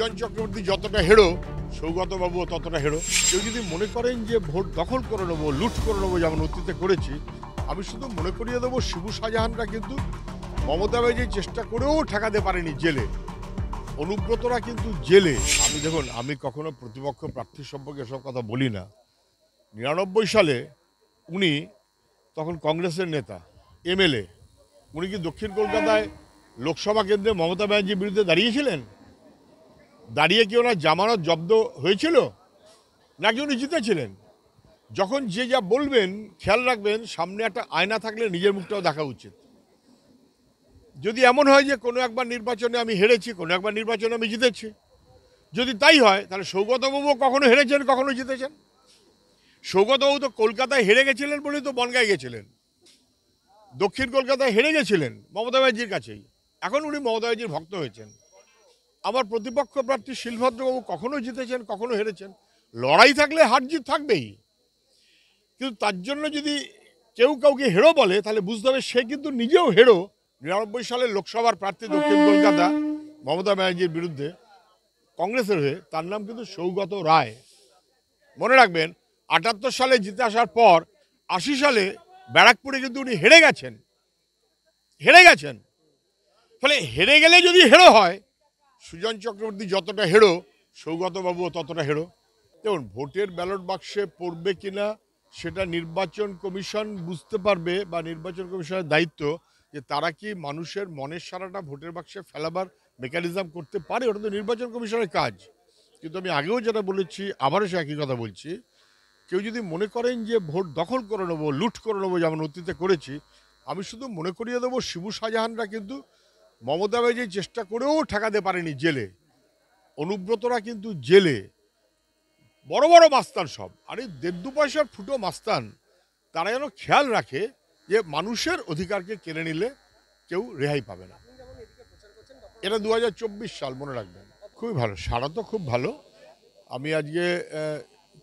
সুজন চক্রবর্তী যতটা হেড়ো, সৌগতবাবুও ততটা হেড়ো। কেউ যদি মনে করেন যে ভোট দখল করে নেবো, লুট করে নেবো, যেমন অতীতে করেছি, আমি শুধু মনে করিয়ে দেবো শিবু শাহজাহানরা কিন্তু মমতা ব্যানার্জি চেষ্টা করেও ঠেকাতে পারেনি জেলে। অনুব্রতরা কিন্তু জেলে। দেখুন, আমি কখনো প্রতিপক্ষ প্রার্থী সম্পর্কে এসব কথা বলি না। ৯৯ সালে উনি তখন কংগ্রেসের নেতা, এমএলএ। উনি কি দক্ষিণ কলকাতায় লোকসভা কেন্দ্রে মমতা ব্যানার্জির বিরুদ্ধে দাঁড়িয়েছিলেন? দাঁড়িয়ে কি ওনার জামানত জব্দ হয়েছিল? নাকি উনি জিতেছিলেন? যখন যে যা বলবেন, খেয়াল রাখবেন সামনে একটা আয়না থাকলে নিজের মুখটাও দেখা উচিত। যদি এমন হয় যে কোনো একবার নির্বাচনে আমি হেরেছি, কোনো একবার নির্বাচনে আমি জিতেছি, যদি তাই হয় তাহলে সৌগতবাবুও কখনো হেরেছেন, কখনো জিতেছেন। সৌগতবাবু তো কলকাতায় হেরে গেছিলেন বলেই তো বনগাঁয় গেছিলেন। দক্ষিণ কলকাতায় হেরে গেছিলেন মমতা ব্যানার্জির কাছেই, এখন উনি মমতা ব্যানার্জির ভক্ত হয়েছেন। আমার প্রতিপক্ষ প্রার্থী শিলভদ্রবাবু কখনো জিতেছেন, কখনো হেরেছেন। লড়াই থাকলে হার জিত থাকবেই, কিন্তু তার জন্য যদি কেউ কাউকে হেরো বলে তাহলে বুঝতে হবে সে কিন্তু নিজেও হেরো। ৯৯ সালের লোকসভার প্রার্থী দক্ষিণ কলকাতা মমতা ব্যানার্জির বিরুদ্ধে কংগ্রেসের হয়ে, তার নাম কিন্তু সৌগত রায়। মনে রাখবেন ৭৮ সালে জিতে আসার পর ৮০ সালে ব্যারাকপুরে কিন্তু উনি হেরে গেছেন। ফলে হেরে গেলে যদি হেরো হয়, সুজন চক্রবর্তী যতটা হেড়ো, সৌগতবাবুও ততটা হেড়ো। দেখুন, ভোটের ব্যালট বাক্সে পড়বে কিনা সেটা নির্বাচন কমিশন বুঝতে পারবে, বা নির্বাচন কমিশনের দায়িত্ব যে তারা কি মানুষের মনের সারাটা ভোটের বাক্সে ফেলাবার মেকানিজম করতে পারে, ওটা তো নির্বাচন কমিশনের কাজ। কিন্তু আমি আগেও যেটা বলেছি, আবারও সে একই কথা বলছি, কেউ যদি মনে করেন যে ভোট দখল করে নেবো, লুট করে নেবো, যেমন অতীতে করেছি, আমি শুধু মনে করিয়ে দেবো শিবু শাহজাহানরা কিন্তু মমতা ব্যানার্জি চেষ্টা করেও ঠেকাতে পারেনি জেলে। অনুব্রতরা কিন্তু জেলে। বড় বড় মাস্তান সব, আরে ১.৫ পয়সার ফুটো মাস্তান, তারা যেন খেয়াল রাখে যে মানুষের অধিকারকে কেড়ে নিলে কেউ রেহাই পাবে না। এটা ২০২৪ সাল, মনে রাখবেন। খুবই ভালো, সারা তো খুব ভালো। আমি আজকে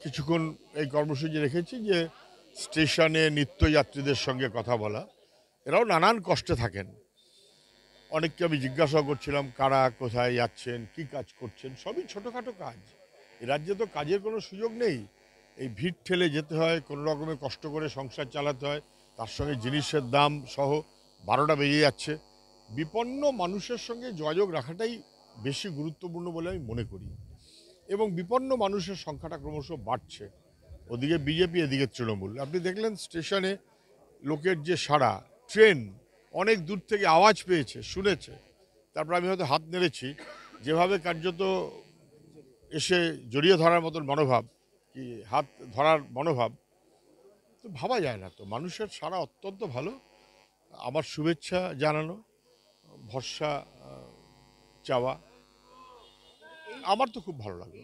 কিছুক্ষণ এই কর্মসূচি রেখেছি যে স্টেশনে নিত্যযাত্রীদের সঙ্গে কথা বলা। এরাও নানান কষ্টে থাকেন। অনেককে আমি জিজ্ঞাসা করছিলাম কারা কোথায় যাচ্ছেন, কি কাজ করছেন। সবই ছোটোখাটো কাজ। এ রাজ্যে তো কাজের কোনো সুযোগ নেই। এই ভিড় ঠেলে যেতে হয়, কোনো রকমে কষ্ট করে সংসার চালাতে হয়, তার সঙ্গে জিনিসের দাম সহ ১২টা বেজে যাচ্ছে। বিপন্ন মানুষের সঙ্গে যোগাযোগ রাখাটাই বেশি গুরুত্বপূর্ণ বলে আমি মনে করি। এবং বিপন্ন মানুষের সংখ্যাটা ক্রমশ বাড়ছে। ওদিকে বিজেপি, এদিকে তৃণমূল। আপনি দেখলেন স্টেশনে লোকের যে সাড়া, ট্রেন অনেক দূর থেকে আওয়াজ পেয়েছে, শুনেছে, তারপর আমি হয়তো হাত নেড়েছি, যেভাবে কার্যত এসে জড়িয়ে ধরার মতন মনোভাব, কি হাত ধরার মনোভাব, তো ভাবা যায় না। তো মানুষের সাড়া অত্যন্ত ভালো। আমার শুভেচ্ছা জানানো, ভরসা চাওয়া, আমার তো খুব ভালো লাগলো।